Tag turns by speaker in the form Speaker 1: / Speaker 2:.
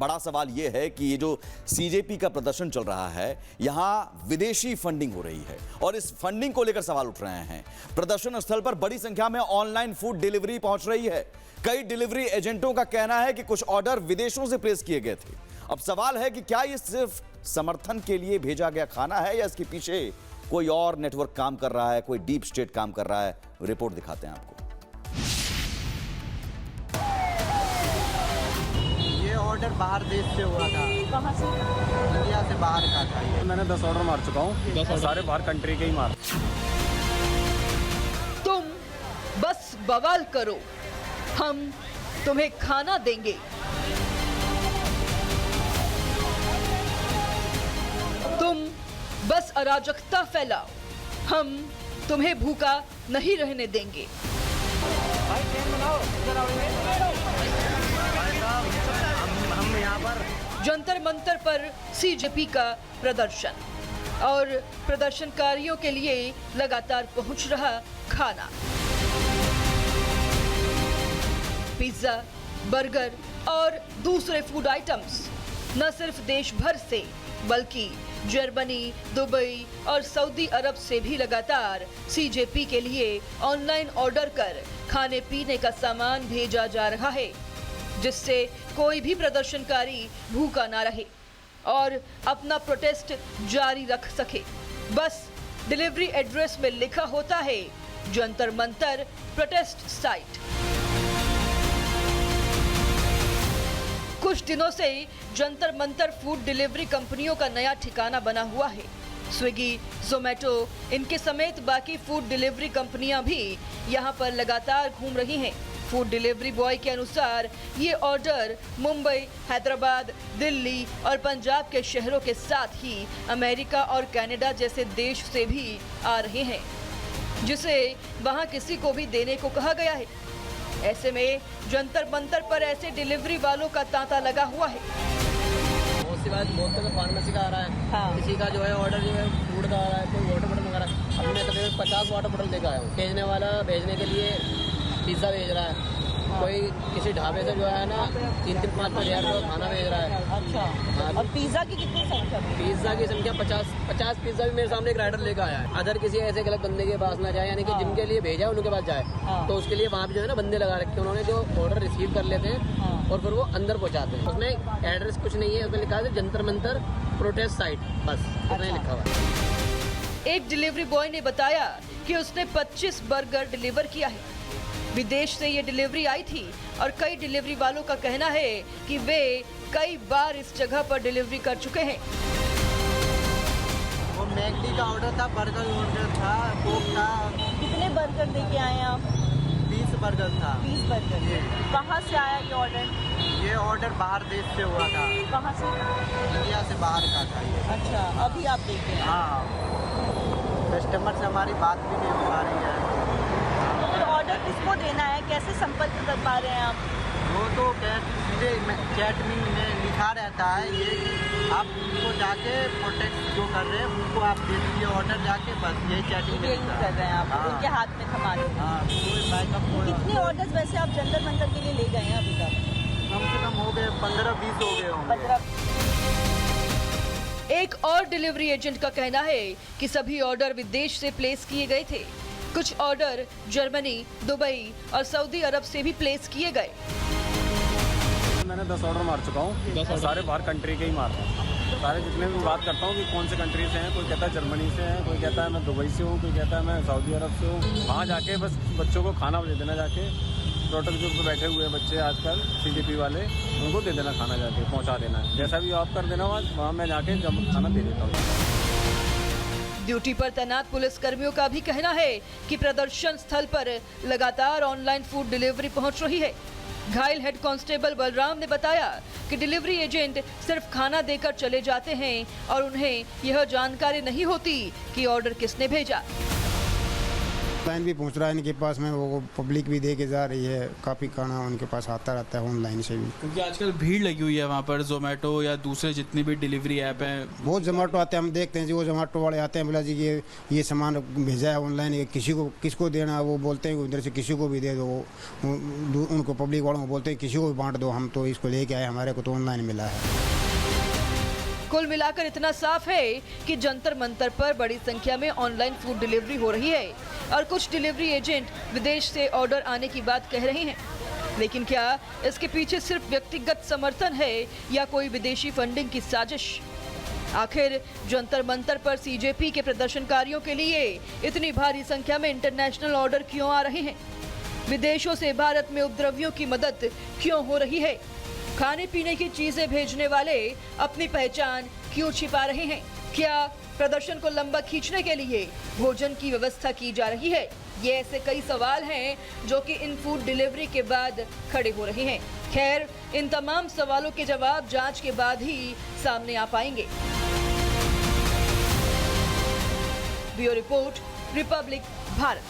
Speaker 1: बड़ा सवाल यह है कि ये जो सीजेपी का प्रदर्शन चल रहा है, यहां विदेशी फंडिंग हो रही है और इस फंडिंग को लेकर सवाल उठ रहे हैं। प्रदर्शन स्थल पर बड़ी संख्या में ऑनलाइन फूड डिलीवरी पहुंच रही है। कई डिलीवरी एजेंटों का कहना है कि कुछ ऑर्डर विदेशों से प्लेस किए गए थे। अब सवाल है कि क्या ये सिर्फ समर्थन के लिए भेजा गया खाना है या इसके पीछे कोई और नेटवर्क काम कर रहा है, कोई डीप स्टेट काम कर रहा है। रिपोर्ट दिखाते हैं आपको।
Speaker 2: ये ऑर्डर बाहर देश से हुआ था।
Speaker 3: कहाँ से?
Speaker 2: इंडिया से बाहर का था ये।
Speaker 4: मैंने 10 ऑर्डर मार चुका हूँ, सारे बाहर कंट्री के ही मार।
Speaker 3: तुम बस बवाल करो, हम तुम्हें खाना देंगे। तुम बस अराजकता फैलाओ, हम तुम्हें भूखा नहीं रहने देंगे।
Speaker 2: हम यहाँ पर
Speaker 3: जंतर मंतर पर सीजेपी का प्रदर्शन और प्रदर्शनकारियों के लिए लगातार पहुंच रहा खाना। पिज्जा, बर्गर और दूसरे फूड आइटम्स न सिर्फ देश भर से बल्कि जर्मनी, दुबई और सऊदी अरब से भी लगातार सीजेपी के लिए ऑनलाइन ऑर्डर कर खाने पीने का सामान भेजा जा रहा है, जिससे कोई भी प्रदर्शनकारी भूखा ना रहे और अपना प्रोटेस्ट जारी रख सके। बस डिलीवरी एड्रेस में लिखा होता है जंतर मंतर प्रोटेस्ट साइट। कुछ दिनों से जंतर मंतर फूड डिलीवरी कंपनियों का नया ठिकाना बना हुआ है। स्विगी, जोमेटो, इनके समेत बाकी फूड डिलीवरी कंपनियां भी यहां पर लगातार घूम रही हैं। फूड डिलीवरी बॉय के अनुसार ये ऑर्डर मुंबई, हैदराबाद, दिल्ली और पंजाब के शहरों के साथ ही अमेरिका और कनाडा जैसे देश से भी आ रहे हैं, जिसे वहां किसी को भी देने को कहा गया है। ऐसे में जंतर मंतर पर ऐसे डिलीवरी वालों का तांता लगा हुआ है।
Speaker 2: बहुत सी बात बहुत फार्मेसी का आ रहा है। हाँ। किसी का जो है ऑर्डर जो है फूड का आ रहा है, कोई वाटर बॉटल वगैरह। अब मैं तकरीबन 50 वाटर बॉटल लेकर आया हूँ। भेजने वाला भेजने के लिए पिज्ज़ा भेज रहा है। हाँ। कोई किसी ढाबे से जो है ना 3-5 हज़ार का खाना भेज रहा है।
Speaker 3: अच्छा।
Speaker 2: हाँ।
Speaker 3: और पिज्जा की कितनी संख्या?
Speaker 2: पिज्ज़ा की संख्या 50 पिज्ज़ा भी मेरे सामने एक राइडर लेकर आया है। अदर किसी ऐसे गलत बंदे के पास ना जाए, यानी कि जिनके लिए भेजा उनके पास जाए। हाँ। तो उसके लिए वहाँ पे जो है ना बंदे लगा रखे हैं उन्होंने, जो ऑर्डर रिसीव कर लेते हैं। हाँ। और फिर वो अंदर पहुँचाते हैं। उसमें एड्रेस कुछ नहीं है, उसमें लिखा है जंतर मंतर प्रोटेस्ट साइट, बस इतना ही लिखा हुआ है।
Speaker 3: एक डिलीवरी बॉय ने बताया कि उसने 25 बर्गर डिलीवर किया है। विदेश से ये डिलीवरी आई थी और कई डिलीवरी वालों का कहना है कि वे कई बार इस जगह पर डिलीवरी कर चुके हैं।
Speaker 2: वो मैगडी का ऑर्डर था, बर्गर ऑर्डर था, कोक था।
Speaker 5: कितने बर्गर लेके आए हैं आप?
Speaker 2: 20 बर्गर था।
Speaker 5: 20 बर्गर। कहाँ से आया ये ऑर्डर?
Speaker 2: ये ऑर्डर बाहर देश से हुआ था।
Speaker 5: कहाँ से?
Speaker 2: इंडिया से बाहर का था ये।
Speaker 5: अच्छा, अभी आप देख रहे हैं?
Speaker 2: हाँ, कस्टमर से हमारी बात भी नहीं हो पा रही है।
Speaker 5: तो ऑर्डर किसको देना है, कैसे संपर्क कर पा रहे हैं आप?
Speaker 2: वो तो सीधे चैट में लिखा रहता है ये कि आप उनको जाके प्रोटेक्ट जो कर रहे हैं उनको आप दे दीजिए ऑर्डर जाके, बस यही चैटिंग में
Speaker 5: यही
Speaker 2: लिखा
Speaker 5: कर रहे हैं आप?
Speaker 2: हाँ।
Speaker 5: उनके हाथ में थमा रहे हैं।
Speaker 2: हाँ, कोई बैकअप
Speaker 5: कितने ऑर्डर्स वैसे आप जंतर मंतर के लिए ले गए हैं अभी तक?
Speaker 2: कम से कम हो गए 15-20 हो गए होंगे।
Speaker 5: 15।
Speaker 3: एक और डिलीवरी एजेंट का कहना है कि सभी ऑर्डर विदेश से प्लेस किए गए थे। कुछ ऑर्डर जर्मनी, दुबई और सऊदी अरब से भी प्लेस किए गए।
Speaker 4: मैंने 10 ऑर्डर मार चुका हूँ, सारे बाहर कंट्री के ही मार रहे हैं। सारे जितने भी बात करता हूँ कि कौन से कंट्री से हैं, कोई कहता है जर्मनी से है, कोई कहता है मैं दुबई से हूँ, कोई कहता है मैं सऊदी अरब से हूँ। वहाँ जाके बस बच्चों को खाना दे देना, जाके प्रोडक्ट जो पे बैठे हुए हैं बच्चे आजकल सीजेपी वाले, उनको दे देना खाना, जाके पहुँचा देना है। जैसा भी आप कर देना वहाँ मैं जाके जब खाना दे देता हूँ।
Speaker 3: ड्यूटी पर तैनात पुलिस कर्मियों का भी कहना है कि प्रदर्शन स्थल पर लगातार ऑनलाइन फूड डिलीवरी पहुंच रही है। घायल हेड कांस्टेबल बलराम ने बताया कि डिलीवरी एजेंट सिर्फ खाना देकर चले जाते हैं और उन्हें यह जानकारी नहीं होती कि ऑर्डर किसने भेजा।
Speaker 6: ऑनलाइन भी पहुंच रहा है इनके पास में, वो पब्लिक भी दे के जा रही है, काफ़ी खाना उनके पास आता रहता है ऑनलाइन से भी।
Speaker 7: क्योंकि आजकल भीड़ लगी हुई है वहाँ पर, जोमेटो या दूसरे जितनी भी डिलीवरी ऐप हैं।
Speaker 6: बहुत जोमेटो आते हैं, हम देखते हैं जी वो जोमेटो वाले आते हैं, बोला जी ये सामान भेजा है ऑनलाइन, किसको देना है, वो बोलते हैं उधर से किसी को भी दे दो, उनको पब्लिक वालों को बोलते हैं किसी को भी बांट दो, हम तो इसको लेके आए, हमारे को तो ऑनलाइन मिला है।
Speaker 3: कुल मिलाकर इतना साफ है कि जंतर मंतर पर बड़ी संख्या में ऑनलाइन फूड डिलीवरी हो रही है और कुछ डिलीवरी एजेंट विदेश से ऑर्डर आने की बात कह रहे हैं। लेकिन क्या इसके पीछे सिर्फ व्यक्तिगत समर्थन है या कोई विदेशी फंडिंग की साजिश? आखिर जंतर मंतर पर सीजेपी के प्रदर्शनकारियों के लिए इतनी भारी संख्या में इंटरनेशनल ऑर्डर क्यों आ रहे हैं? विदेशों से भारत में उपद्रवियों की मदद क्यों हो रही है? खाने पीने की चीजें भेजने वाले अपनी पहचान क्यों छिपा रहे हैं? क्या प्रदर्शन को लंबा खींचने के लिए भोजन की व्यवस्था की जा रही है? ये ऐसे कई सवाल हैं जो कि इन फूड डिलीवरी के बाद खड़े हो रहे हैं। खैर, इन तमाम सवालों के जवाब जांच के बाद ही सामने आ पाएंगे। Bureau report, Republic Bharat.